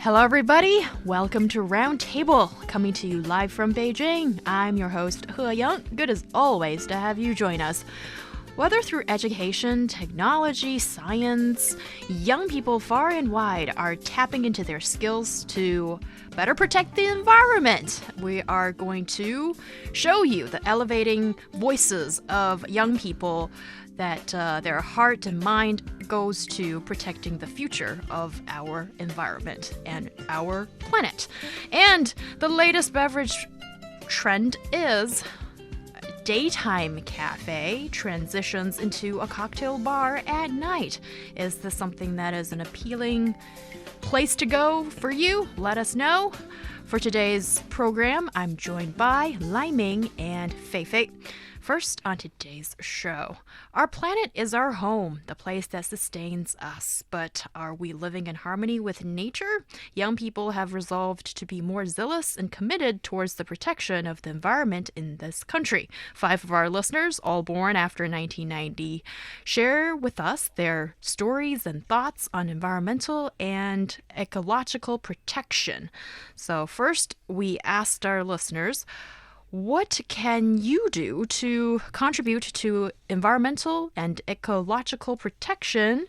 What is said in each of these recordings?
Hello, everybody. Welcome to Roundtable, coming to you live from Beijing. I'm your host, He Yang. Good as always to have you join us. Whether through education, technology, science, young people far and wide are tapping into their skills to better protect the environment. We are going to show you the elevating voices of young people that their heart and mind goes to protecting the future of our environment and our planet. And the latest beverage trend is daytime cafe transitions into a cocktail bar at night. Is this something that is an appealing place to go for you? Let us know. For today's program, I'm joined by Lai Ming and Fei Fei. First, on today's show, our planet is our home, the place that sustains us. But are we living in harmony with nature? Young people have resolved to be more zealous and committed towards the protection of the environment in this country. 5 of our listeners, all born after 1990, share with us their stories and thoughts on environmental and ecological protection. So first, we asked our listeners, what can you do to contribute to environmental and ecological protection?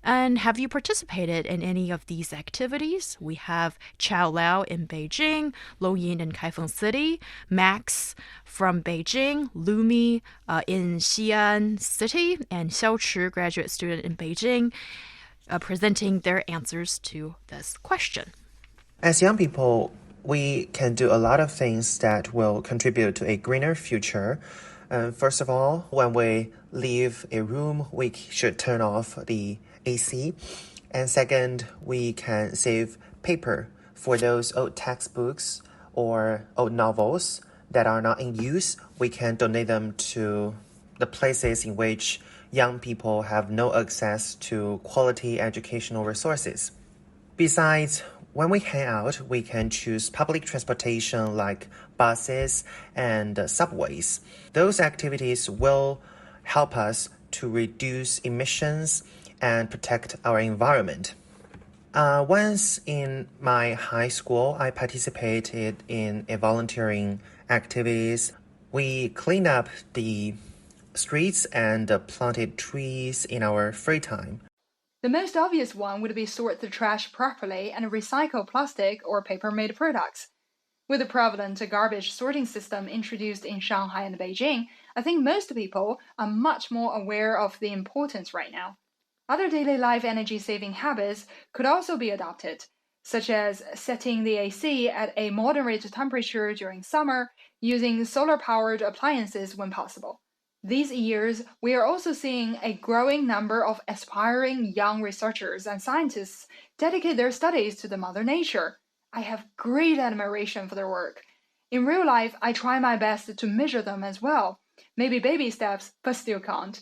And have you participated in any of these activities? We have Chao Lao in Beijing, Lo Yin in Kaifeng City, Max from Beijing, Lumi in Xi'an City, and Xiao Chi, graduate student in Beijing, presenting their answers to this question. As young people, we can do a lot of things that will contribute to a greener future. First of all, when we leave a room, we should turn off the AC. And second, we can save paper for those old textbooks or old novels that are not in use. We can donate them to the places in which young people have no access to quality educational resources. Besides, when we hang out, we can choose public transportation like buses and subways. Those activities will help us to reduce emissions and protect our environment. Once in my high school, I participated in a volunteering activities. We cleaned up the streets and planted trees in our free time. The most obvious one would be sort the trash properly and recycle plastic or paper-made products. With the prevalent garbage sorting system introduced in Shanghai and Beijing, I think most people are much more aware of the importance right now. Other daily life energy-saving habits could also be adopted, such as setting the AC at a moderate temperature during summer, using solar-powered appliances when possible. These years, we are also seeing a growing number of aspiring young researchers and scientists dedicate their studies to the Mother Nature. I have great admiration for their work. In real life, I try my best to measure them as well. Maybe baby steps, but still can't.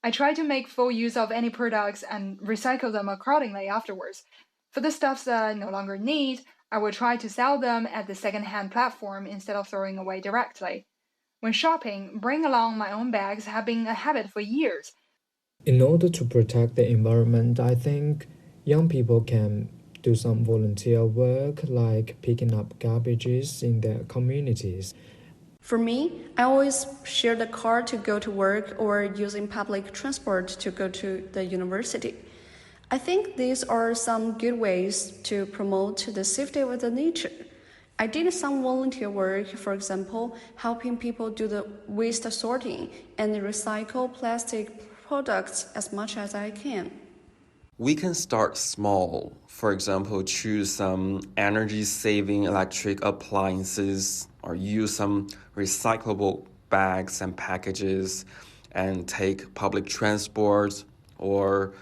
I try to make full use of any products and recycle them accordingly afterwards. For the stuffs that I no longer need, I will try to sell them at the second-hand platform instead of throwing away directly. When shopping, bring along my own bags have been a habit for years. In order to protect the environment, I think young people can do some volunteer work like picking up garbages in their communities. For me, I always share the car to go to work or using public transport to go to the university. I think these are some good ways to promote the safety of the nature. I did some volunteer work, for example, helping people do the waste sorting and recycle plastic products as much as I can. We can start small. For example, choose some energy-saving electric appliances or use some recyclable bags and packages and take public transport or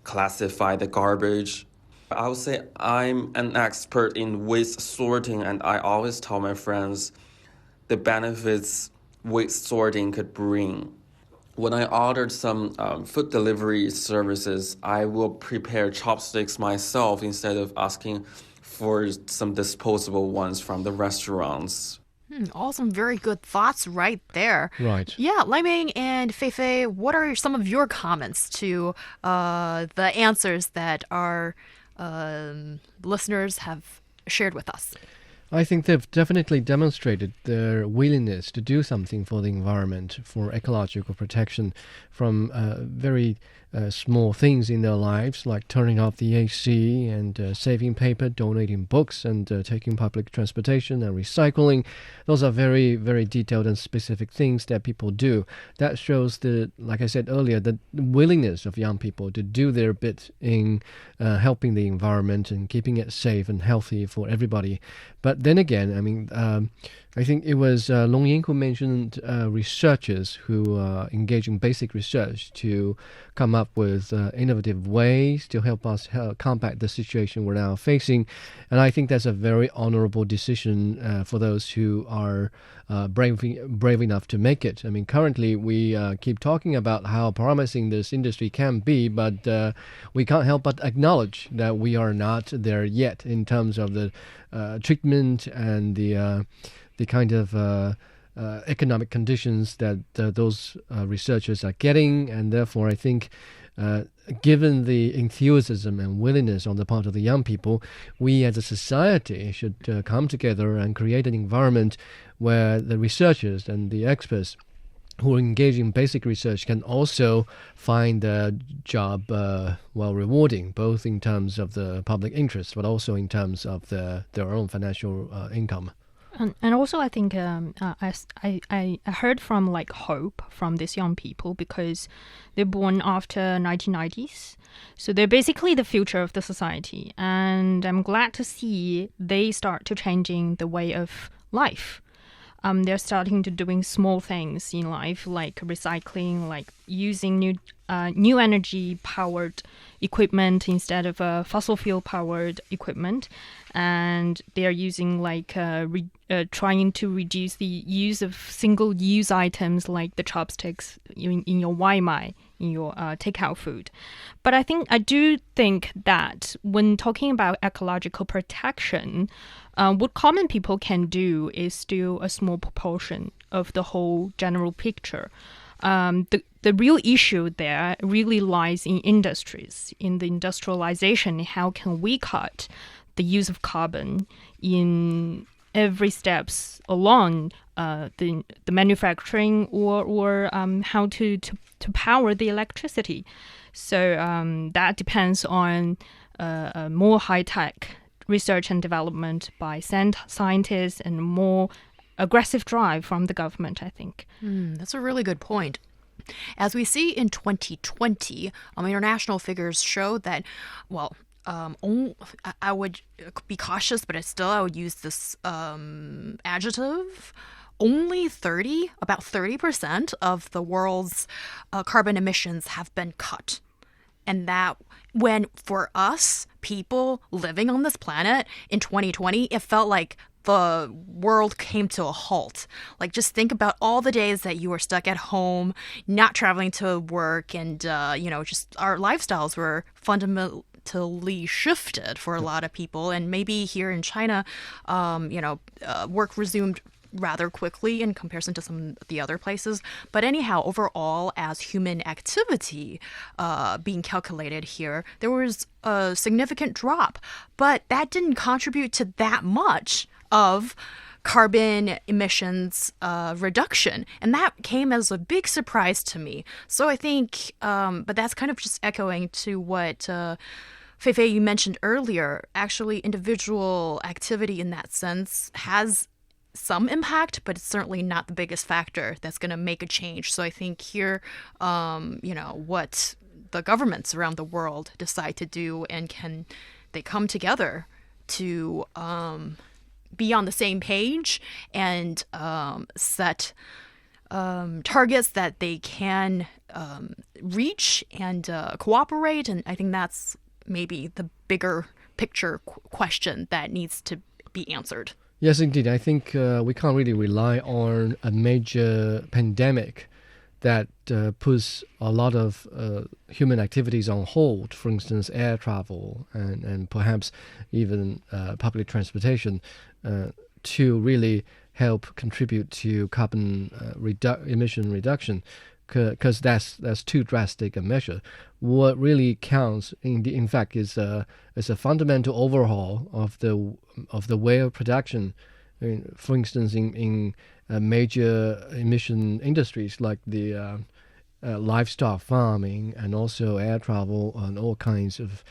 classify the garbage. I would say I'm an expert in waste sorting, and I always tell my friends the benefits waste sorting could bring. When I ordered some food delivery services, I will prepare chopsticks myself instead of asking for some disposable ones from the restaurants. Awesome, very good thoughts right there. Right. Yeah, Lai Ming and Fei Fei, what are some of your comments to the answers that our listeners have shared with us? I think they've definitely demonstrated their willingness to do something for the environment, for ecological protection, from very small things in their lives, like turning off the AC and saving paper, donating books, and taking public transportation and recycling. Those are very, very detailed and specific things that people do. That shows like I said earlier, the willingness of young people to do their bit in helping the environment and keeping it safe and healthy for everybody. But then again, I mean, I think it was Long Ying who mentioned researchers who engage in basic research to come up with innovative ways to help us combat the situation we're now facing. And I think that's a very honorable decision for those who are brave enough to make it. I mean, currently we keep talking about how promising this industry can be, but we can't help but acknowledge that we are not there yet in terms of the treatment and the kind of economic conditions that those researchers are getting. And therefore, I think given the enthusiasm and willingness on the part of the young people, we as a society should come together and create an environment where the researchers and the experts who are engaged in basic research can also find the job well rewarding, both in terms of the public interest, but also in terms of their own financial income. And also, I think I heard from like hope from these young people because they're born after 1990s. So they're basically the future of the society. And I'm glad to see they start to changing the way of life. They're starting to doing small things in life, like recycling, like using new energy powered equipment instead of fossil fuel powered equipment, and they are using like trying to reduce the use of single use items like the chopsticks in your waimai, in your takeout food. But I do think that when talking about ecological protection, what common people can do is still a small proportion of the whole general picture. The real issue there really lies in industries, in the industrialization. How can we cut the use of carbon in every steps along the manufacturing or how to power the electricity? So that depends on more high-tech research and development by scientists and more aggressive drive from the government, I think. That's a really good point. As we see in 2020, international figures show that, well, I would be cautious, but I would use this adjective. Only about 30% of the world's carbon emissions have been cut. And that when for us, people living on this planet in 2020, it felt like the world came to a halt. Like, just think about all the days that you were stuck at home, not traveling to work, and, just our lifestyles were fundamentally shifted for a lot of people. And maybe here in China, work resumed rather quickly in comparison to some of the other places. But anyhow, overall, as human activity being calculated here, there was a significant drop. But that didn't contribute to that much of carbon emissions reduction. And that came as a big surprise to me. So I think, but that's kind of just echoing to what Feifei, you mentioned earlier. Actually, individual activity in that sense has some impact, but it's certainly not the biggest factor that's going to make a change. So I think here, what the governments around the world decide to do, and can they come together to be on the same page and set targets that they can reach and cooperate. And I think that's maybe the bigger picture question that needs to be answered. Yes, indeed. I think we can't really rely on a major pandemic that puts a lot of human activities on hold, for instance, air travel and perhaps even public transportation, to really help contribute to carbon emission reduction. because that's too drastic a measure. What really counts, in fact, is a fundamental overhaul of the way of production. I mean, for instance, in major emission industries like the livestock farming and also air travel and all kinds of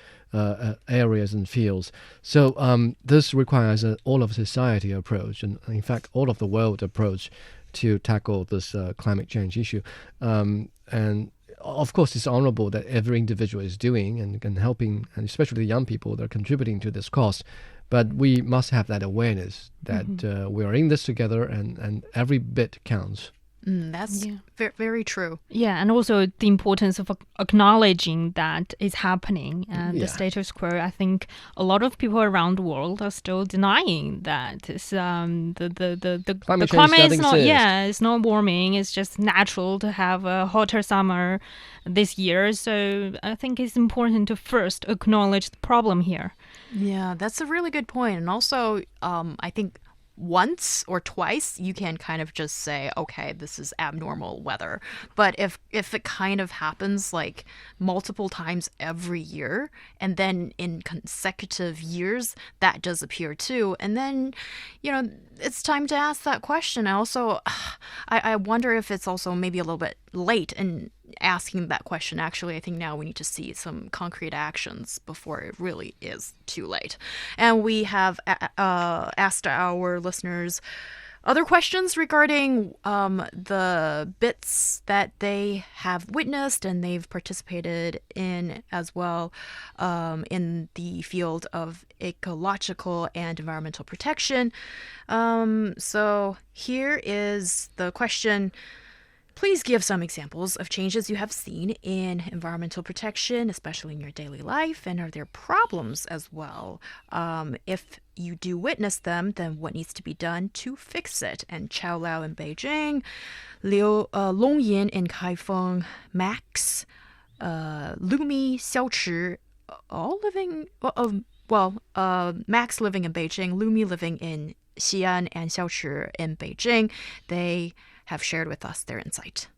areas and fields. So this requires an all of society approach, and in fact, all of the world approach to tackle this climate change issue. And of course, it's honorable that every individual is doing and helping, and especially the young people that are contributing to this cause. But we must have that awareness that we are in this together, and every bit counts. That's very true. Yeah, and also the importance of acknowledging that it's happening and the status quo. I think a lot of people around the world are still denying that it's, the climate is not. Yeah, it's not warming. It's just natural to have a hotter summer this year. So I think it's important to first acknowledge the problem here. Yeah, that's a really good point. And also, I think once or twice you can kind of just say, okay, this is abnormal weather. But if it kind of happens like multiple times every year, and then in consecutive years, that does appear too. And then, it's time to ask that question. I wonder if it's also maybe a little bit late in asking that question. Actually, I think now we need to see some concrete actions before it really is too late. And we have asked our listeners other questions regarding the bits that they have witnessed and they've participated in as well in the field of ecological and environmental protection. So here is the question. Please give some examples of changes you have seen in environmental protection, especially in your daily life, and are there problems as well? If you do witness them, then what needs to be done to fix it? And Chao Lao in Beijing, Long Yin in Kaifeng, Max, Lumi, Xiaochi, all living, Max living in Beijing, Lumi living in Xi'an, and Xiaochi in Beijing. They have shared with us their insight.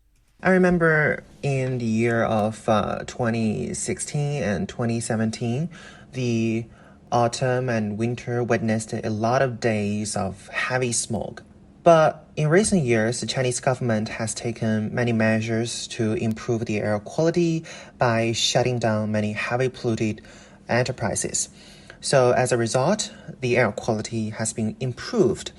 I remember in the year of 2016 and 2017, the autumn and winter witnessed a lot of days of heavy smog. But in recent years, the Chinese government has taken many measures to improve the air quality by shutting down many heavily polluted enterprises. So as a result, the air quality has been improved.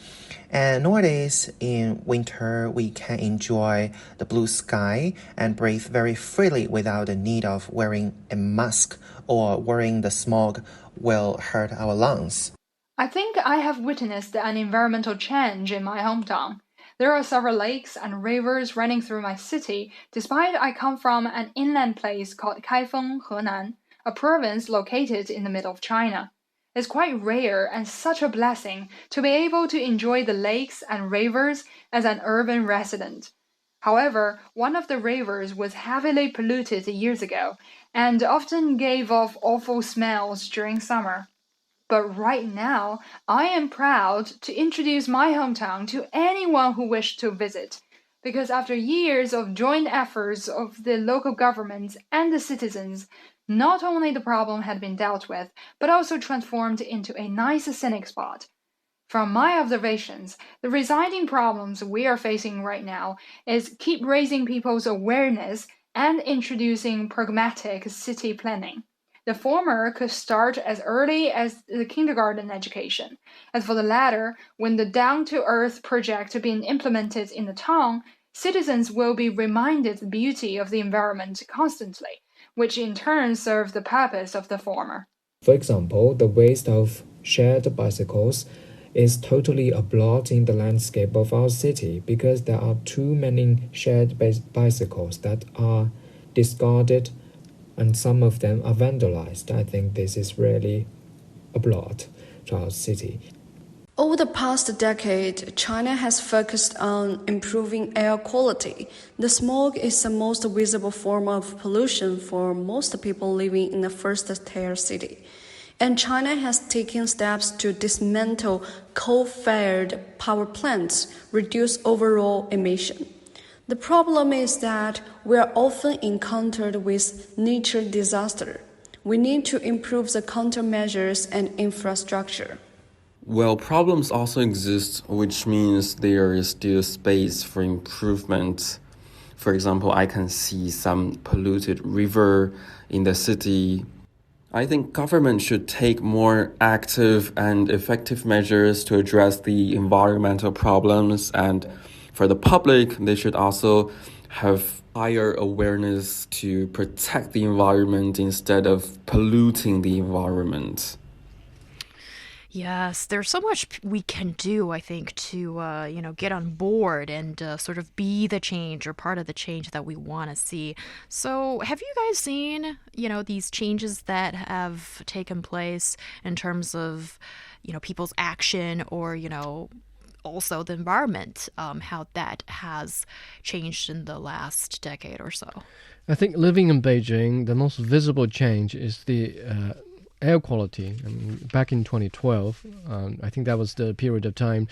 And nowadays, in winter, we can enjoy the blue sky and breathe very freely without the need of wearing a mask or worrying the smog will hurt our lungs. I think I have witnessed an environmental change in my hometown. There are several lakes and rivers running through my city, despite I come from an inland place called Kaifeng, Henan, a province located in the middle of China. It's quite rare and such a blessing to be able to enjoy the lakes and rivers as an urban resident. However, one of the rivers was heavily polluted years ago and often gave off awful smells during summer. But right now, I am proud to introduce my hometown to anyone who wished to visit, because after years of joint efforts of the local governments and the citizens, not only the problem had been dealt with, but also transformed into a nice scenic spot. From my observations, the residing problems we are facing right now is keep raising people's awareness and introducing pragmatic city planning. The former could start as early as the kindergarten education. As for the latter, when the down-to-earth project being implemented in the town, citizens will be reminded the beauty of the environment constantly, which in turn serve the purpose of the former. For example, the waste of shared bicycles is totally a blot in the landscape of our city because there are too many shared bicycles that are discarded and some of them are vandalized. I think this is really a blot to our city. Over the past decade, China has focused on improving air quality. The smog is the most visible form of pollution for most people living in the first-tier city. And China has taken steps to dismantle coal-fired power plants, reduce overall emission. The problem is that we are often encountered with nature disaster. We need to improve the countermeasures and infrastructure. Well, problems also exist, which means there is still space for improvement. For example, I can see some polluted river in the city. I think government should take more active and effective measures to address the environmental problems, and for the public, they should also have higher awareness to protect the environment instead of polluting the environment. Yes, there's so much we can do, I think, to get on board and sort of be the change or part of the change that we want to see. So, have you guys seen, these changes that have taken place in terms of, people's action or, also the environment, how that has changed in the last decade or so? I think living in Beijing, the most visible change is the air quality. I mean, back in 2012, I think that was the period of time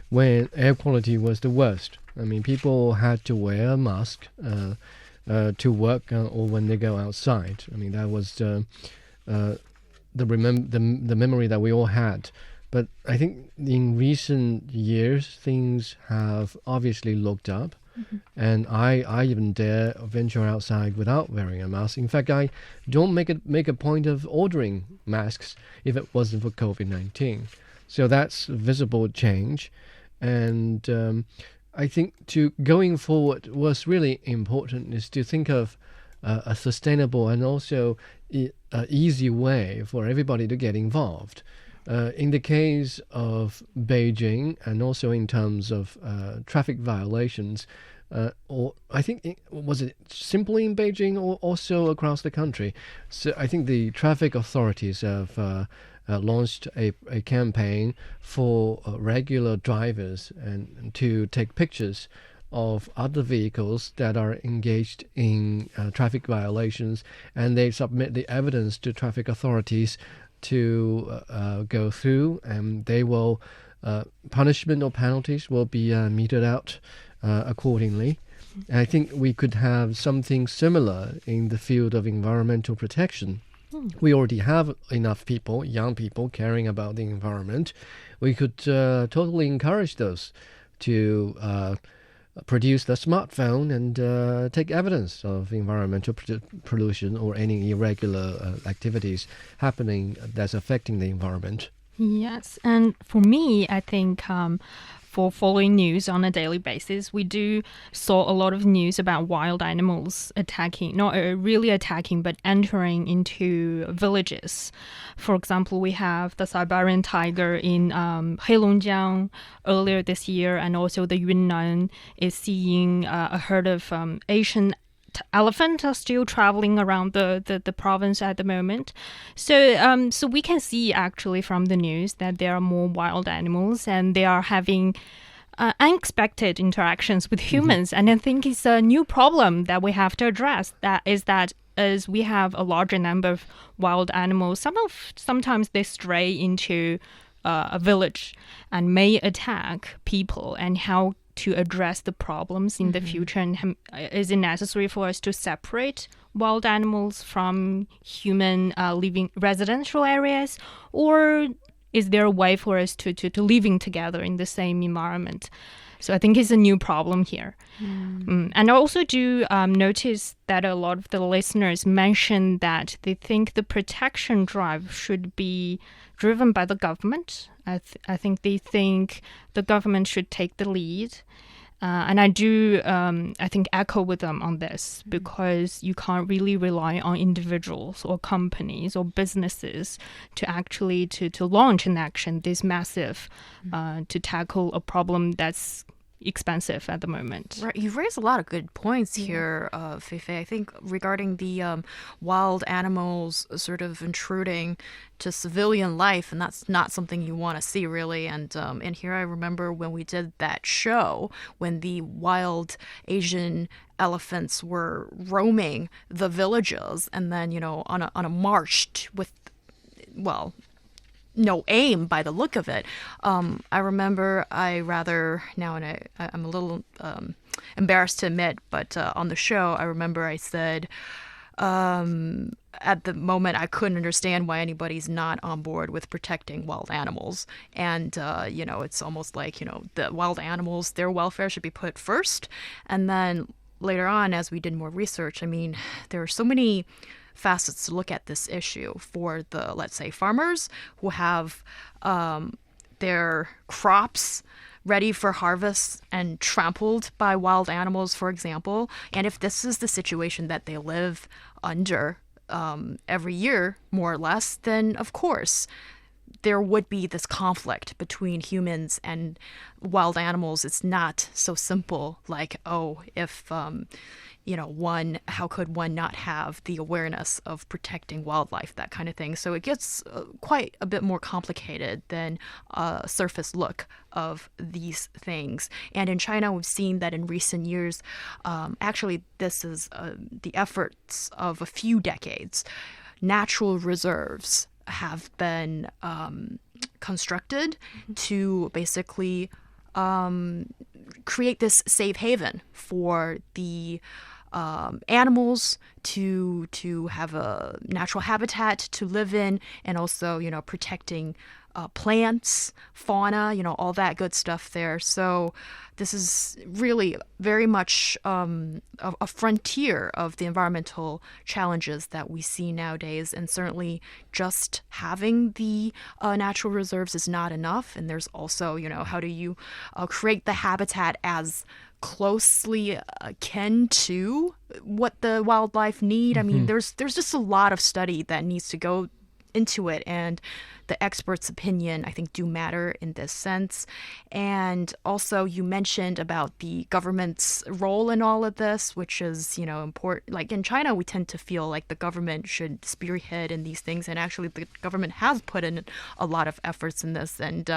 when air quality was the worst. I mean, people had to wear a mask to work or when they go outside. I mean, that was the memory that we all had. But I think in recent years, things have obviously looked up. Mm-hmm. And I even dare venture outside without wearing a mask. In fact, I don't make a point of ordering masks if it wasn't for COVID-19. So that's visible change. And I think going forward, what's really important is to think of a sustainable and also easy way for everybody to get involved. In the case of Beijing, and also in terms of traffic violations, or I think was it simply in Beijing or also across the country? So I think the traffic authorities have launched a campaign for regular drivers and to take pictures of other vehicles that are engaged in traffic violations, and they submit the evidence to traffic authorities to go through, and they will punishment or penalties will be meted out accordingly. And I think we could have something similar in the field of environmental protection. We already have enough people, young people, caring about the environment. We could totally encourage those to produce the smartphone and take evidence of environmental pollution or any irregular activities happening that's affecting the environment. Yes, and for me, I think for following news on a daily basis, we do saw a lot of news about wild animals attacking, not really attacking, but entering into villages. For example, we have the Siberian tiger in Heilongjiang earlier this year, and also the Yunnan is seeing a herd of Asian elephants are still traveling around the province at the moment. So we can see actually from the news that there are more wild animals and they are having unexpected interactions with humans. Mm-hmm. And I think it's a new problem that we have to address. That is that as we have a larger number of wild animals, sometimes they stray into a village and may attack people, and how to address the problems in the future, and is it necessary for us to separate wild animals from human living residential areas, or is there a way for us to living together in the same environment? So I think it's a new problem here. And I also do notice that a lot of the listeners mentioned that they think the protection drive should be driven by the government. I think they think the government should take the lead. And I do, I think, echo with them on this, because you can't really rely on individuals or companies or businesses to actually to launch an action this massive to tackle a problem that's expensive at the moment. Right, you've raised a lot of good points here, Feifei. I think regarding the wild animals sort of intruding to civilian life, and that's not something you want to see, really. And here I remember when we did that show, when the wild Asian elephants were roaming the villages, and then on a march with, well, no aim by the look of it. I remember I'm a little embarrassed to admit, but on the show, I remember I said, at the moment, I couldn't understand why anybody's not on board with protecting wild animals. And, it's almost like, the wild animals, their welfare should be put first. And then later on, as we did more research, I mean, there are so many facets to look at this issue for the, let's say, farmers who have their crops ready for harvest and trampled by wild animals, for example. And if this is the situation that they live under every year, more or less, then of course there would be this conflict between humans and wild animals. It's not so simple like, if how could one not have the awareness of protecting wildlife, that kind of thing. So it gets quite a bit more complicated than a surface look of these things. And in China, we've seen that in recent years, actually this is the efforts of a few decades, natural reserves have been constructed to basically create this safe haven for the animals to have a natural habitat to live in, and also protecting plants, fauna, all that good stuff there. So this is really very much a frontier of the environmental challenges that we see nowadays. And certainly just having the natural reserves is not enough. And there's also, how do you create the habitat as closely akin to what the wildlife need? I mean, there's just a lot of study that needs to go into it, and the experts' opinion, I think, do matter in this sense. And also, you mentioned about the government's role in all of this, which is, important. Like in China, we tend to feel like the government should spearhead in these things, and actually the government has put in a lot of efforts in this. And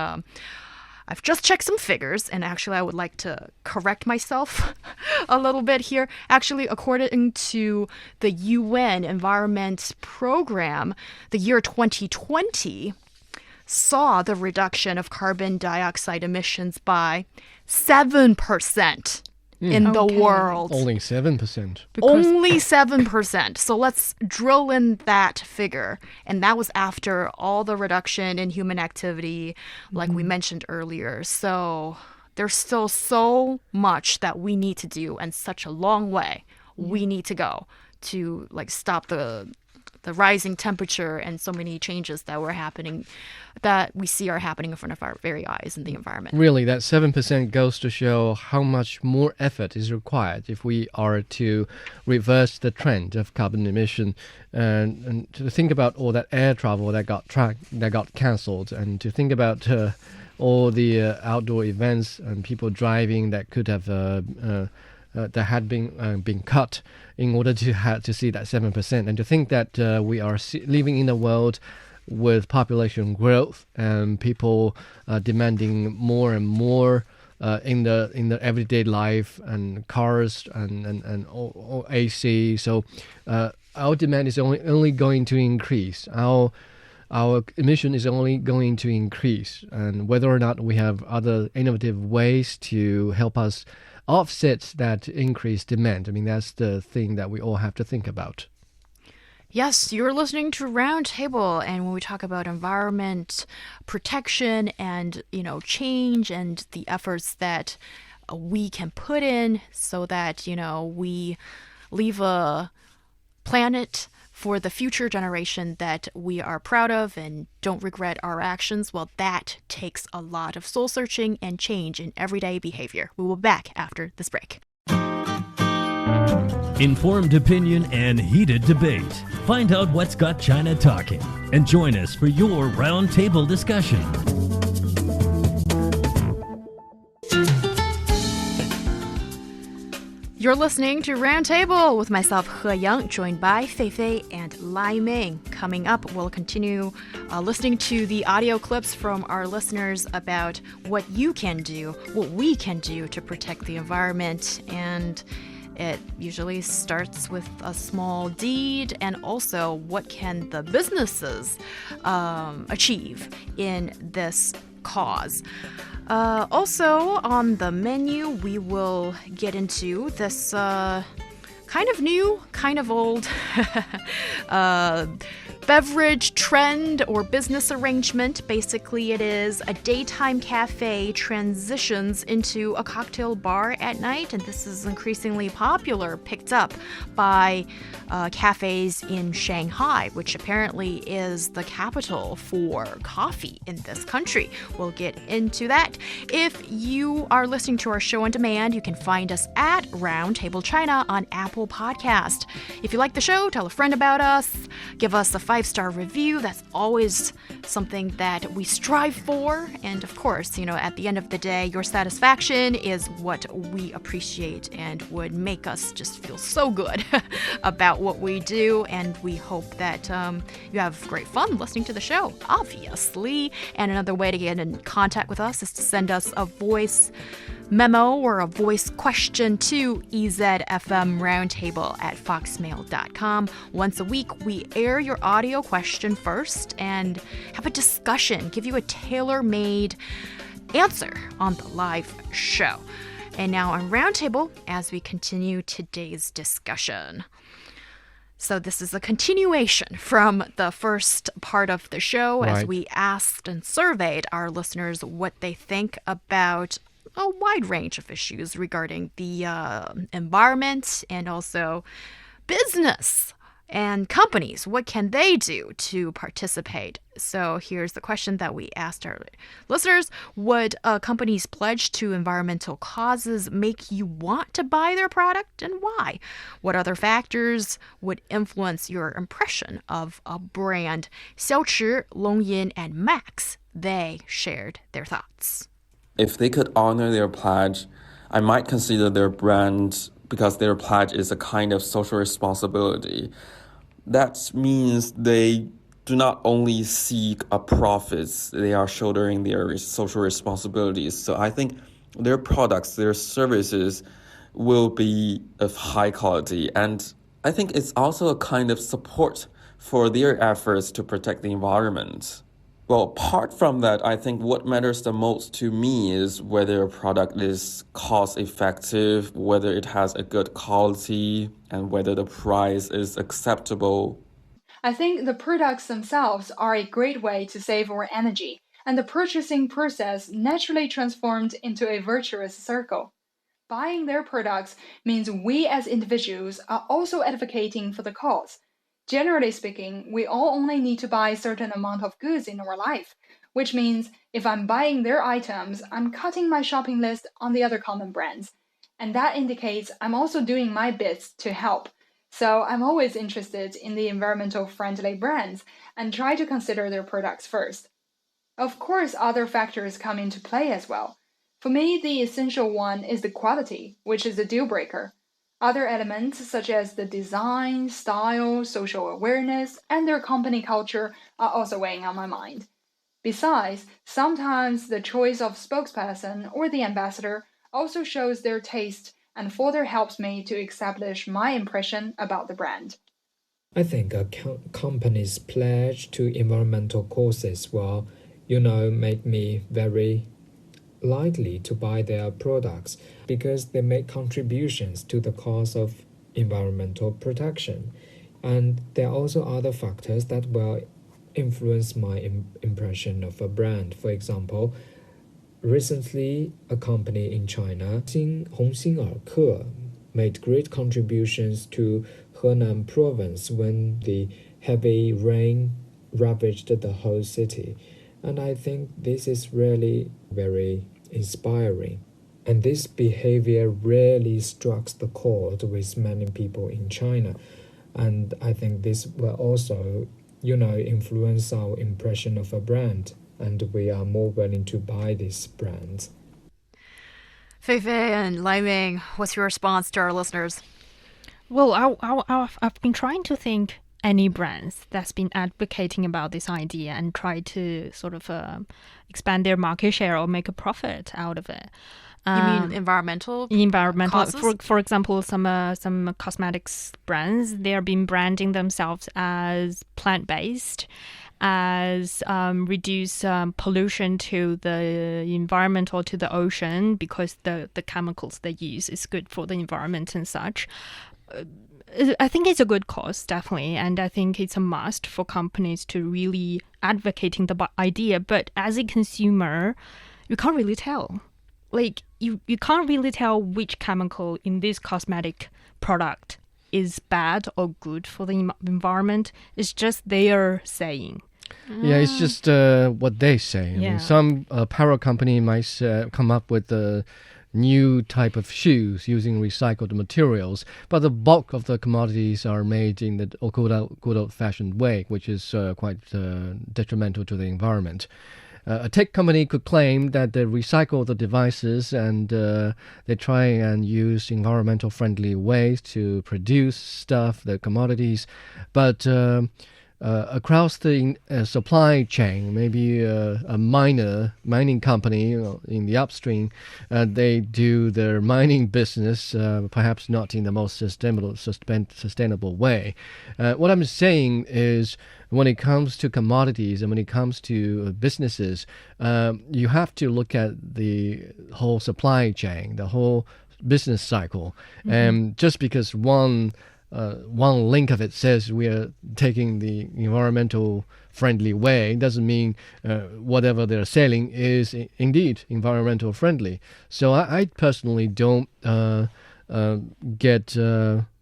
I've just checked some figures, and actually I would like to correct myself a little bit here. Actually, according to the UN Environment Program, the year 2020 saw the reduction of carbon dioxide emissions by 7%. In the world. Only 7%. Only 7%. So let's drill in that figure. And that was after all the reduction in human activity, like we mentioned earlier. So there's still so much that we need to do, and such a long way we need to go to stop the rising temperature and so many changes that we see are happening in front of our very eyes in the environment. Really, that 7% goes to show how much more effort is required if we are to reverse the trend of carbon emission, and to think about all that air travel that got cancelled, and to think about all the outdoor events and people driving that could have that had been cut in order to see that 7%, and to think that we are living in a world with population growth and people demanding more and more in the everyday life, and cars and AC. So our demand is only going to increase. Our emission is only going to increase, and whether or not we have other innovative ways to help us offset that increased demand, I mean, that's the thing that we all have to think about. Yes, you're listening to Roundtable, and when we talk about environment protection and, change and the efforts that we can put in so that, we leave a planet for the future generation that we are proud of and don't regret our actions, well, that takes a lot of soul searching and change in everyday behavior. We will be back after this break. Informed opinion and heated debate. Find out what's got China talking, and join us for your roundtable discussion. You're listening to Roundtable with myself, He Yang, joined by Fei Fei and Lai Ming. Coming up, we'll continue listening to the audio clips from our listeners about what you can do, what we can do to protect the environment. And it usually starts with a small deed, and also what can the businesses achieve in this cause. Also, on the menu, we will get into this kind of new, kind of old beverage trend or business arrangement. Basically, it is a daytime cafe transitions into a cocktail bar at night, and this is increasingly popular, picked up by cafes in Shanghai, which apparently is the capital for coffee in this country. We'll get into that. If you are listening to our show on demand, you can find us at Roundtable China on Apple Podcast. If you like the show, tell a friend about us, give us a 5-star review. That's always something that we strive for. And of course, at the end of the day, your satisfaction is what we appreciate and would make us just feel so good about what we do. And we hope that you have great fun listening to the show, obviously. And another way to get in contact with us is to send us a voice memo or a voice question to aezfmmeldingcloudcomrssprogram12695295. Once a week, we air your audio question first and have a discussion, give you a tailor-made answer on the live show. And now on Roundtable, as we continue today's discussion. So this is a continuation from the first part of the show, Right. as we asked and surveyed our listeners what they think about a wide range of issues regarding the environment and also business and companies. What can they do to participate? So here's the question that we asked our listeners. Would a company's pledge to environmental causes make you want to buy their product, and why? What other factors would influence your impression of a brand? Xiaochi, Longyin, and Max, they shared their thoughts. If they could honor their pledge, I might consider their brand because their pledge is a kind of social responsibility. That means they do not only seek a profits, they are shouldering their social responsibilities. So I think their products, their services will be of high quality. And I think it's also a kind of support for their efforts to protect the environment. Well, apart from that, I think what matters the most to me is whether a product is cost-effective, whether it has a good quality, and whether the price is acceptable. I think the products themselves are a great way to save our energy, and the purchasing process naturally transformed into a virtuous circle. Buying their products means we as individuals are also advocating for the cause. Generally speaking, we all only need to buy a certain amount of goods in our life, which means if I'm buying their items, I'm cutting my shopping list on the other common brands. And that indicates I'm also doing my bits to help. So I'm always interested in the environmental friendly brands and try to consider their products first. Of course, other factors come into play as well. For me, the essential one is the quality, which is a deal breaker. Other elements such as the design, style, social awareness, and their company culture are also weighing on my mind. Besides, sometimes the choice of spokesperson or the ambassador also shows their taste and further helps me to establish my impression about the brand. I think a company's pledge to environmental causes will, make me very likely to buy their products because they make contributions to the cause of environmental protection. And there are also other factors that will influence my impression of a brand. For example, recently a company in China, Hongxing made great contributions to Henan province when the heavy rain ravaged the whole city. And I think this is really very inspiring. And this behavior really strikes the chord with many people in China. And I think this will also, influence our impression of a brand. And we are more willing to buy these brands. Feifei and Laiming, what's your response to our listeners? Well, I've been trying to think any brands that's been advocating about this idea and try to sort of expand their market share or make a profit out of it. You mean environmental causes? For example, some cosmetics brands, they are been branding themselves as plant-based, as reduce pollution to the environment or to the ocean because the chemicals they use is good for the environment and such. I think it's a good cause, definitely, and I think it's a must for companies to really advocating the idea. But as a consumer, you can't really tell. Like, you can't really tell which chemical in this cosmetic product is bad or good for the environment. It's just their saying. Yeah, it's just what they say. I mean, some apparel company might come up with a new type of shoes using recycled materials, but the bulk of the commodities are made in the good old-fashioned way, which is quite detrimental to the environment. A tech company could claim that they recycle the devices and they try and use environmental friendly ways to produce stuff, the commodities, but across the supply chain, maybe a mining company in the upstream, they do their mining business, perhaps not in the most sustainable way. What I'm saying is, when it comes to commodities and when it comes to businesses, you have to look at the whole supply chain, the whole business cycle. And just because one link of it says we are taking the environmental friendly way doesn't mean whatever they're selling is indeed environmental friendly. So I personally don't get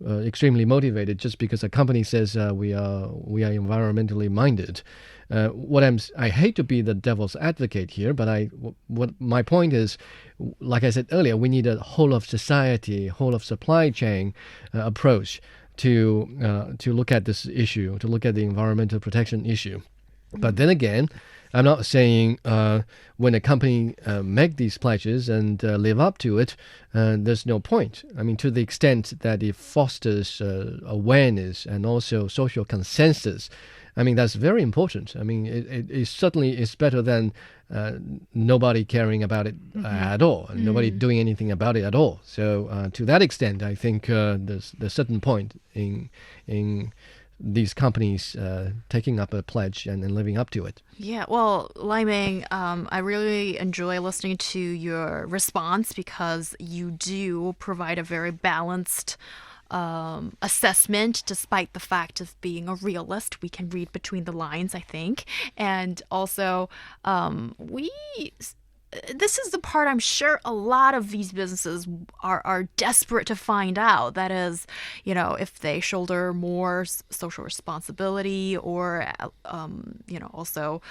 extremely motivated just because a company says we are environmentally minded. I hate to be the devil's advocate here, but what my point is, like I said earlier, we need a whole of society, whole of supply chain approach to look at this issue, to look at the environmental protection issue. But then again, I'm not saying when a company make these pledges and live up to it, there's no point. I mean, to the extent that it fosters awareness and also social consensus, I mean, that's very important. I mean, it certainly is better than nobody caring about it at all, and nobody doing anything about it at all. So to that extent, I think there's a certain point in these companies taking up a pledge and living up to it. Yeah, well, Lai Ming, I really enjoy listening to your response because you do provide a very balanced assessment, despite the fact of being a realist. We can read between the lines, I think. And also, this is the part I'm sure a lot of these businesses are desperate to find out. That is, if they shoulder more social responsibility or, also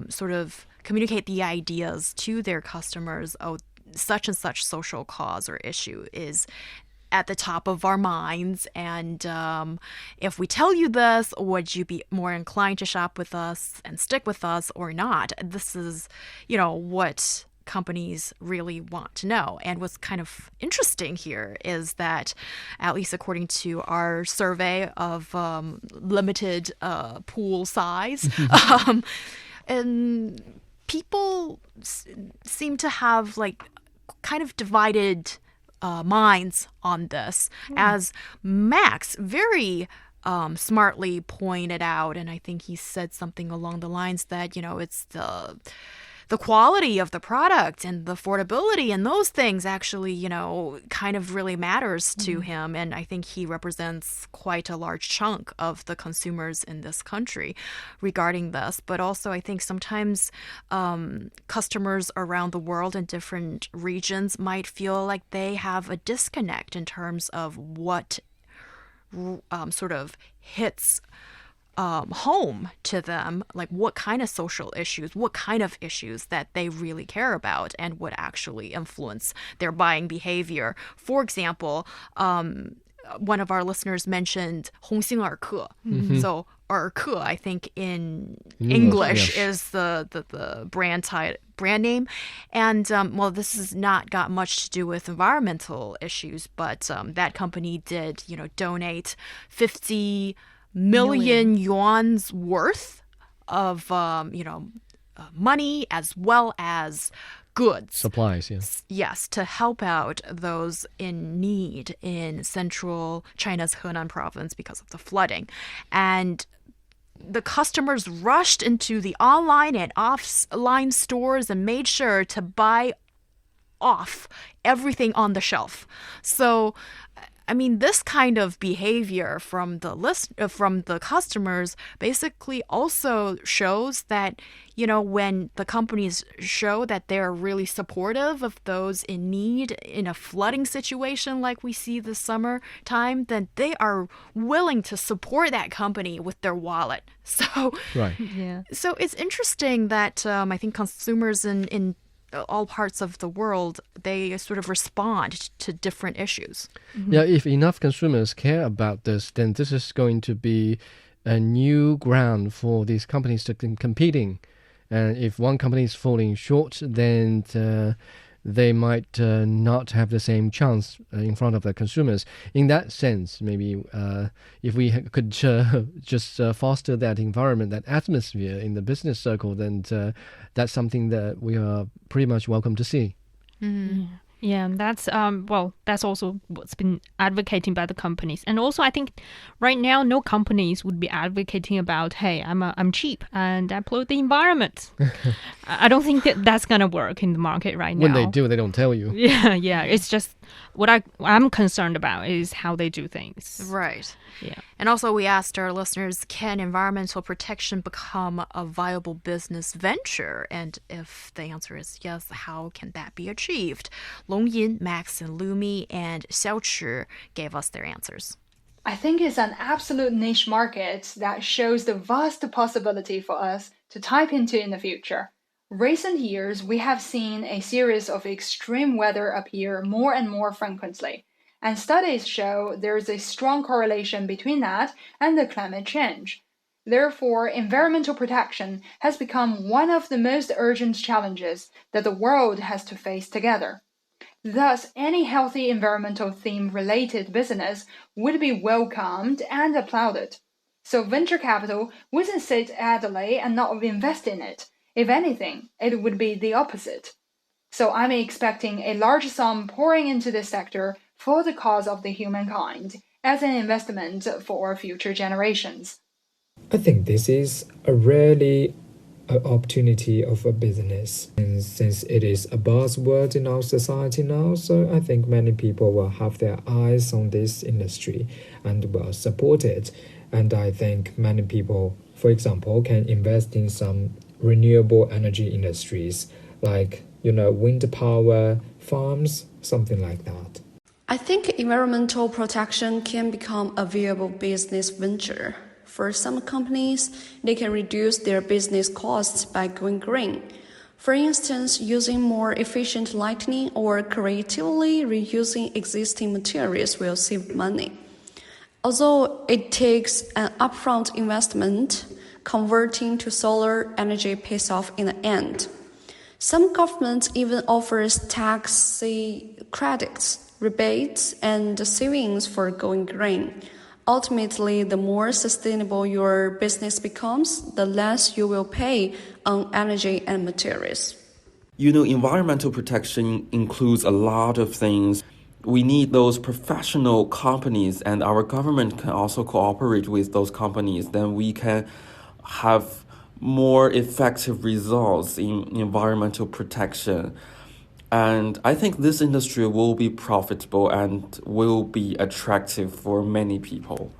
sort of communicate the ideas to their customers. Oh, such and such social cause or issue is at the top of our minds, and if we tell you this, would you be more inclined to shop with us and stick with us or not? This is, what companies really want to know. And what's kind of interesting here is that, at least according to our survey of limited pool size, and people seem to have kind of divided minds on this, as Max very smartly pointed out, and I think he said something along the lines that it's the quality of the product and the affordability and those things actually kind of really matters to him, and I think he represents quite a large chunk of the consumers in this country regarding this. But also I think sometimes customers around the world in different regions might feel like they have a disconnect in terms of what sort of hits home to them, like what kind of social issues, what kind of issues that they really care about and would actually influence their buying behavior. For example, one of our listeners mentioned 红星尔克. So 尔克, I think in English, is the brand name. And this has not got much to do with environmental issues, but that company did, donate 50 million yuan's worth of money as well as goods, supplies, yes, to help out those in need in central China's Henan province because of the flooding. And the customers rushed into the online and offline stores and made sure to buy off everything on the shelf. So, I mean, this kind of behavior from the customers basically also shows that, when the companies show that they're really supportive of those in need in a flooding situation like we see this summertime, then they are willing to support that company with their wallet. So, Right. Yeah. so it's interesting that I think consumers in all parts of the world, they sort of respond to different issues. Yeah, if enough consumers care about this, then this is going to be a new ground for these companies to competing. And if one company is falling short, then they might not have the same chance in front of the consumers. In that sense, maybe if we could just foster that environment, that atmosphere in the business circle, then that's something that we are pretty much welcome to see. Yeah, and that's that's also what's been advocating by the companies. And also, I think right now, no companies would be advocating about, hey, I'm cheap and I pollute the environment. I don't think that's gonna work in the market right now. When they do, they don't tell you. Yeah. It's just what I'm concerned about is how they do things. Right. Yeah. And also, we asked our listeners, can environmental protection become a viable business venture? And if the answer is yes, how can that be achieved? Long Yin, Max, and Lumi, and Xiaochi gave us their answers. I think it's an absolute niche market that shows the vast possibility for us to tap into in the future. Recent years, we have seen a series of extreme weather appear more and more frequently. And studies show there is a strong correlation between that and the climate change. Therefore, environmental protection has become one of the most urgent challenges that the world has to face together. Thus, any healthy environmental theme-related business would be welcomed and applauded. So venture capital wouldn't sit idly and not invest in it. If anything, it would be the opposite. So I'm expecting a large sum pouring into this sector for the cause of the humankind as an investment for future generations. I think this is a really an opportunity of a business. And since it is a buzzword in our society now, so I think many people will have their eyes on this industry and will support it. And I think many people, for example, can invest in some renewable energy industries like, wind power farms, something like that. I think environmental protection can become a viable business venture. For some companies, they can reduce their business costs by going green. For instance, using more efficient lighting or creatively reusing existing materials will save money. Although it takes an upfront investment, converting to solar energy pays off in the end. Some governments even offers tax credits, rebates, and savings for going green. Ultimately, the more sustainable your business becomes, the less you will pay on energy and materials. Environmental protection includes a lot of things. We need those professional companies, and our government can also cooperate with those companies. Then we can have more effective results in environmental protection. And I think this industry will be profitable and will be attractive for many people.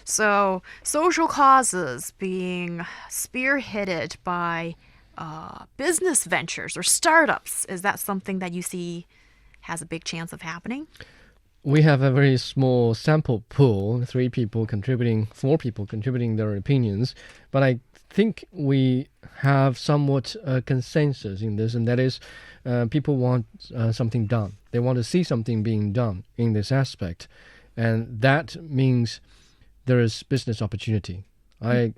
So social causes being spearheaded by business ventures or startups, is that something that you see has a big chance of happening? We have a very small sample pool, 4 people contributing their opinions, but I think we have somewhat a consensus in this, and that is people want something done. They want to see something being done in this aspect, and that means there is business opportunity. I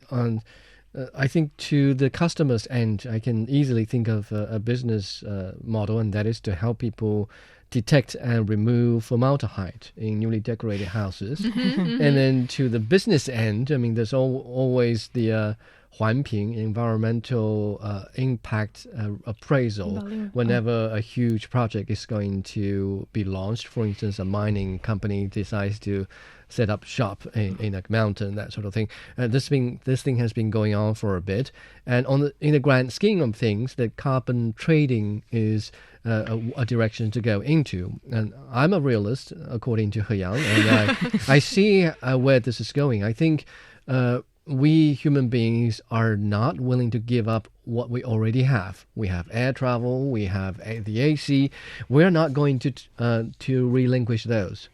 think to the customer's end, I can easily think of a business model, and that is to help people detect and remove formaldehyde in newly decorated houses. And then to the business end, I mean, there's always the 环评 environmental impact appraisal whenever a huge project is going to be launched. For instance, a mining company decides to set up shop in a mountain, that sort of thing. This thing has been going on for a bit, and in the grand scheme of things, the carbon trading is a direction to go into. And I'm a realist, according to He Yang, and I see where this is going. I think we human beings are not willing to give up what we already have. We have air travel, we have the AC. We're not going to relinquish those.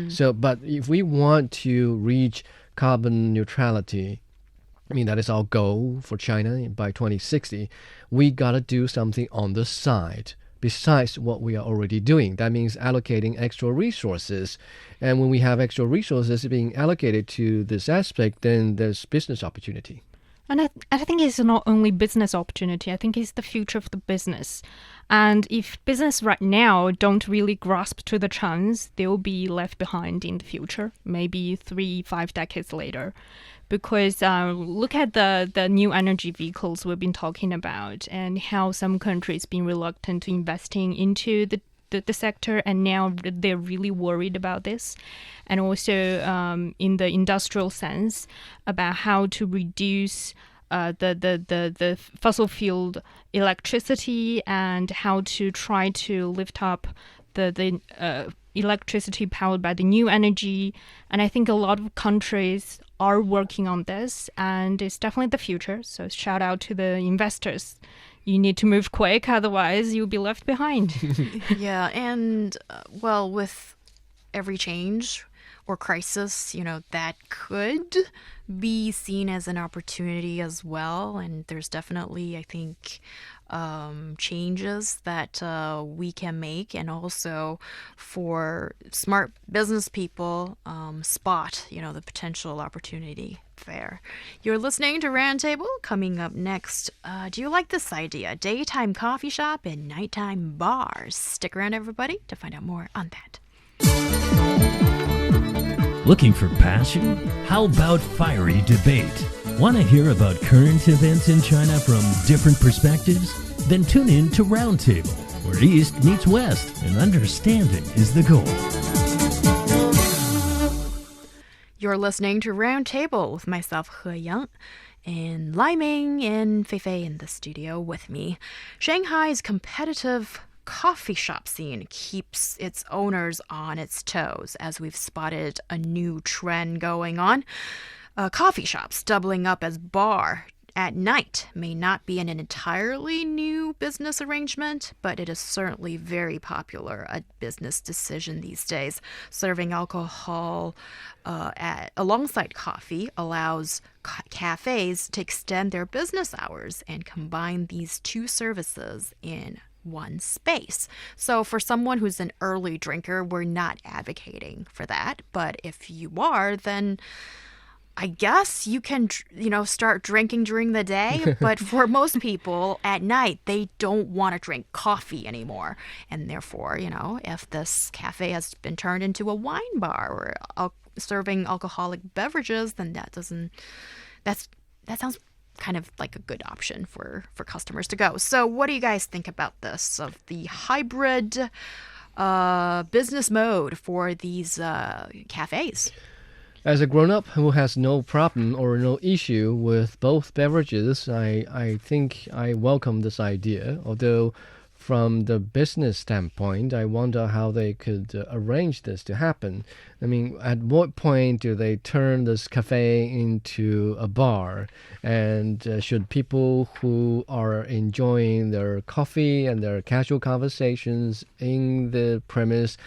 So, but if we want to reach carbon neutrality, I mean, that is our goal for China by 2060, we got to do something on the side besides what we are already doing. That means allocating extra resources. And when we have extra resources being allocated to this aspect, then there's business opportunity. And I think it's not only business opportunity. I think it's the future of the business. And if business right now don't really grasp to the chance, they'll be left behind in the future, maybe 3-5 decades later. Because look at the new energy vehicles we've been talking about and how some countries been reluctant to investing into the sector, and now they're really worried about this. And also in the industrial sense about how to reduce the fossil fuel electricity and how to try to lift up the electricity powered by the new energy. And I think a lot of countries are working on this, and it's definitely the future. So shout out to the investors. You need to move quick, otherwise you'll be left behind. Yeah, and well, with every change or crisis, that could be seen as an opportunity as well. And there's definitely, I think, changes that we can make, and also for smart business people, spot, the potential opportunity there. You're listening to Roundtable. Coming up next, do you like this idea? Daytime coffee shop and nighttime bars. Stick around, everybody, to find out more on that. Looking for passion? How about fiery debate? Want to hear about current events in China from different perspectives? Then tune in to Roundtable, where East meets West and understanding is the goal. You're listening to Roundtable with myself, He Yang, and Lai Ming and Fei Fei in the studio with me. Shanghai's competitive coffee shop scene keeps its owners on its toes, as we've spotted a new trend going on. Coffee shops doubling up as bar at night may not be an entirely new business arrangement, but it is certainly very popular, a business decision these days. Serving alcohol alongside coffee allows cafes to extend their business hours and combine these two services in one space. So for someone who's an early drinker, we're not advocating for that. But if you are, then I guess you can, start drinking during the day. But for most people at night, they don't want to drink coffee anymore. And therefore, if this cafe has been turned into a wine bar or serving alcoholic beverages, then that sounds kind of like a good option for customers to go. So what do you guys think about this, of the hybrid business mode for these cafes? As a grown-up who has no problem or no issue with both beverages, I think I welcome this idea. Although from the business standpoint, I wonder how they could arrange this to happen. I mean, at what point do they turn this cafe into a bar? And should people who are enjoying their coffee and their casual conversations in the premise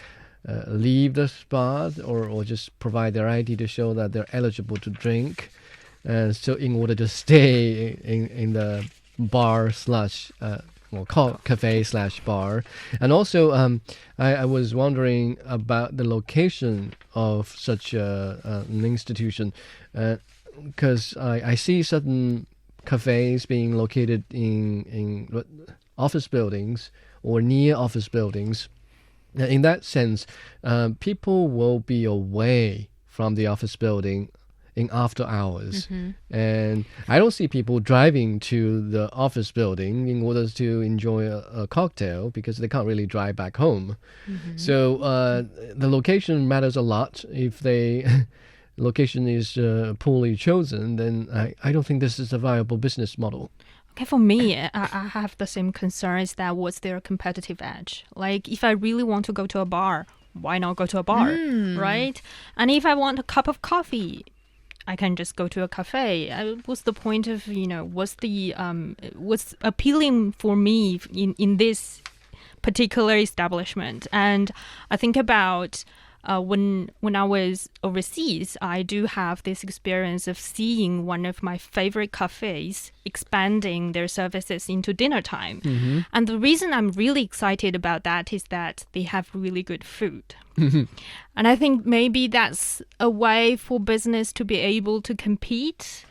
leave the spot, or just provide their ID to show that they're eligible to drink? So in order to stay in the bar slash cafe slash bar. And also I was wondering about the location of such an institution, because I see certain cafes being located in office buildings or near office buildings. In that sense, people will be away from the office building in after hours. And I don't see people driving to the office building in order to enjoy a cocktail because they can't really drive back home. So the location matters a lot. If the location is poorly chosen, then I don't think this is a viable business model. Okay, for me, I have the same concerns that what's their competitive edge. Like, if I really want to go to a bar, why not go to a bar, right? And if I want a cup of coffee, I can just go to a cafe. What's the point of, what's appealing for me in this particular establishment? And I think about when I was overseas, I do have this experience of seeing one of my favorite cafes expanding their services into dinner time. And the reason I'm really excited about that is that they have really good food. And I think maybe that's a way for business to be able to compete,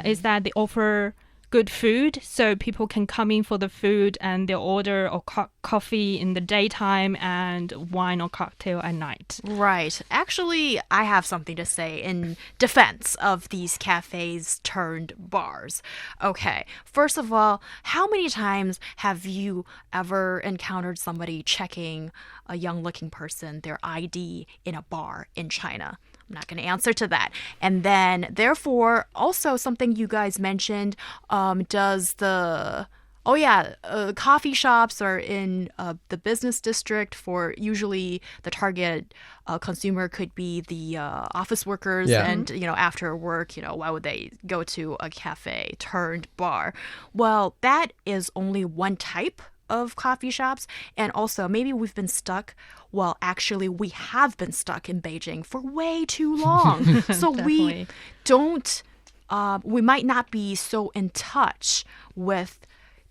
is that they offer good food, so people can come in for the food and they'll order or coffee in the daytime and wine or cocktail at night. Right. Actually, I have something to say in defense of these cafes turned bars. Okay. First of all, how many times have you ever encountered somebody checking a young-looking person, their ID, in a bar in China? I'm not going to answer to that. And then, therefore, also something you guys mentioned, coffee shops are in the business district for usually the target consumer could be the office workers. And, after work, why would they go to a cafe turned bar? Well, that is only one type of coffee shops. And also, maybe we've been stuck. Well, actually, we have been stuck in Beijing for way too long. So we don't, we might not be so in touch with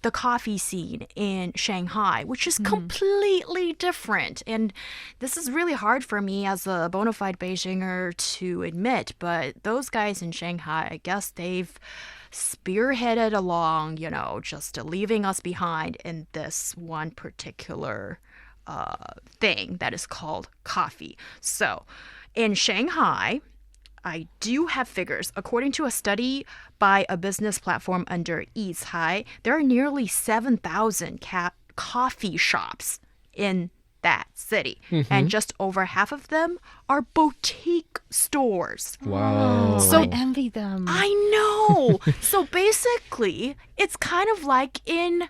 the coffee scene in Shanghai, which is completely different. And this is really hard for me as a bona fide Beijinger to admit, but those guys in Shanghai, I guess they've spearheaded along, just leaving us behind in this one particular thing that is called coffee. So in Shanghai, I do have figures. According to a study by a business platform under aezfmmeldingcloudcomrssprogram12695295, there are nearly 7,000 coffee shops in that city. And just over half of them are boutique stores. Wow. So I envy them. I know. So basically, it's kind of like in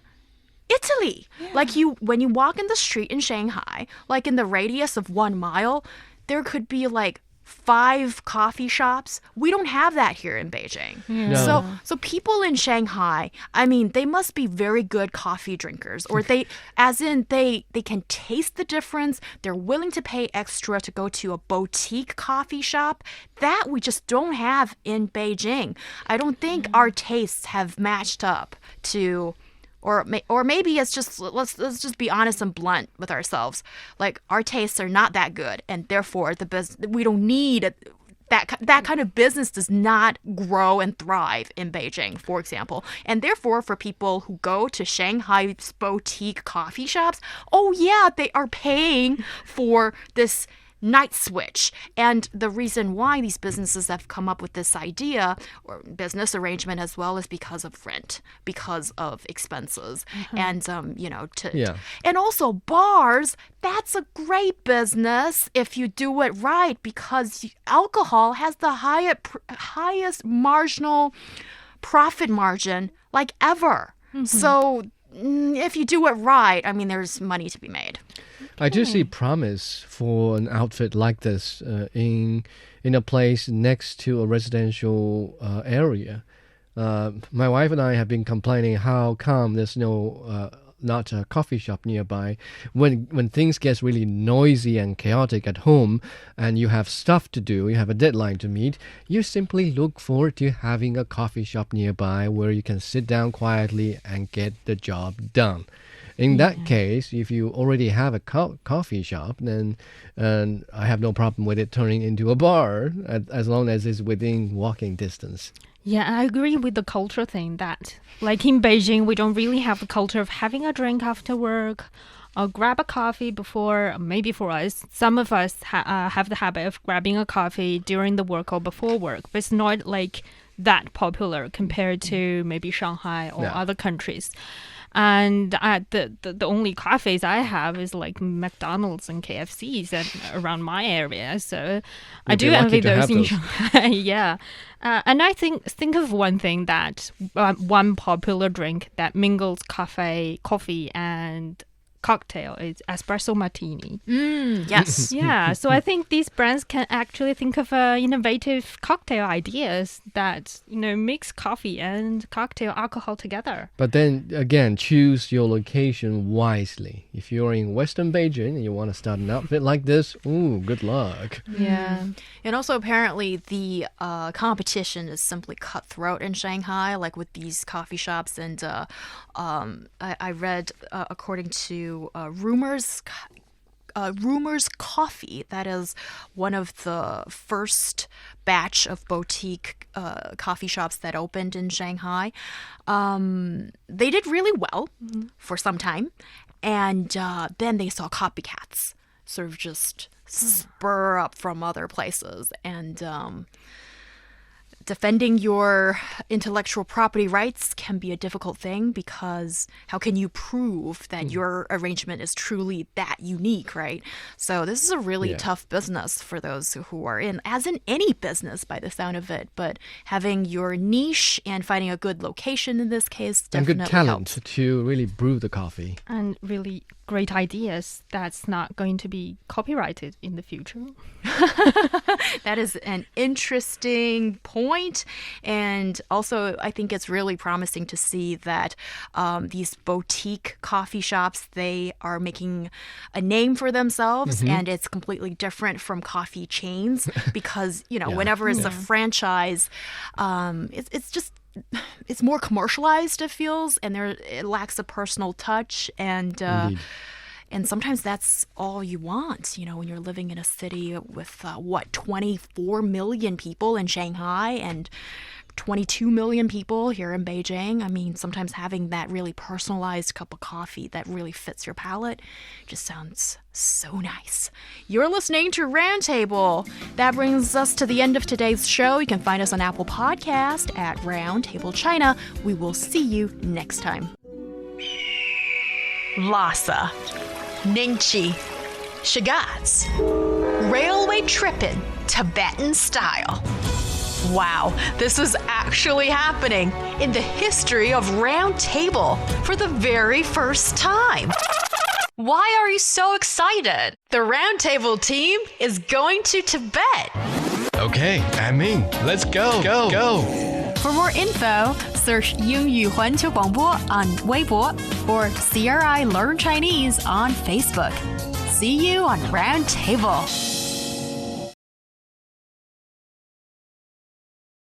Italy. Like when you walk in the street in Shanghai, like in the radius of 1 mile, there could be like 5 coffee shops. We don't have that here in Beijing. No. So people in Shanghai, I mean, they must be very good coffee drinkers, or they can taste the difference. They're willing to pay extra to go to a boutique coffee shop. That we just don't have in Beijing. I don't think our tastes have matched up to. Or maybe it's just let's just be honest and blunt with ourselves. Like, our tastes are not that good, and therefore we don't need that kind of business does not grow and thrive in Beijing, for example. And therefore, for people who go to Shanghai's boutique coffee shops, oh yeah, they are paying for this night switch. And the reason why these businesses have come up with this idea or business arrangement as well is because of rent, because of expenses, and and also bars. That's a great business if you do it right, because alcohol has the highest marginal profit margin like ever. So if you do it right, I mean, there's money to be made. I do see promise for an outfit like this in a place next to a residential area. My wife and I have been complaining how come there's not a coffee shop nearby. When things get really noisy and chaotic at home and you have stuff to do, you have a deadline to meet, you simply look forward to having a coffee shop nearby where you can sit down quietly and get the job done. In that case, if you already have a coffee shop, then I have no problem with it turning into a bar as long as it's within walking distance. Yeah, I agree with the culture thing that, like in Beijing, we don't really have the culture of having a drink after work. I'll grab a coffee before, maybe for us, some of us have the habit of grabbing a coffee during the work or before work, but it's not like that popular compared to maybe Shanghai or other countries. And the only cafes I have is like McDonald's and KFCs around my area. So I do envy those in Shanghai. Yeah. And I think of one thing that one popular drink that mingles coffee and cocktail is espresso martini. Yes. Yeah, so I think these brands can actually think of innovative cocktail ideas that, mix coffee and cocktail alcohol together. But then again, choose your location wisely. If you're in Western Beijing and you want to start an outfit like this, good luck. Yeah. And also apparently the competition is simply cutthroat in Shanghai, like with these coffee shops. And I read, according to Rumors Coffee, that is one of the first batch of boutique coffee shops that opened in Shanghai. They did really well for some time, and then they saw copycats sort of just spur up from other places, and defending your intellectual property rights can be a difficult thing, because how can you prove that your arrangement is truly that unique, right? So this is a really tough business for those who are in, as in any business by the sound of it, but having your niche and finding a good location in this case definitely and good talent helps. To really brew the coffee. And really great ideas that's not going to be copyrighted in the future. That is an interesting point. And also, I think it's really promising to see that these boutique coffee shops, they are making a name for themselves, and it's completely different from coffee chains because, whenever it's a franchise, it's more commercialized, it feels, and it lacks a personal touch, and sometimes that's all you want, when you're living in a city with 24 million people in Shanghai and 22 million people here in Beijing. I mean, sometimes having that really personalized cup of coffee that really fits your palate just sounds so nice. You're listening to Roundtable. That brings us to the end of today's show. You can find us on Apple Podcast at Roundtable China. We will see you next time. Lhasa, Ningqi, Shagats, railway tripping, Tibetan style. Wow, this is actually happening in the history of Roundtable for the very first time. Why are you so excited? The Roundtable team is going to Tibet. Okay, I'm in. Let's go. Go. For more info, search 英语环球广播 on Weibo or CRI Learn Chinese on Facebook. See you on Roundtable.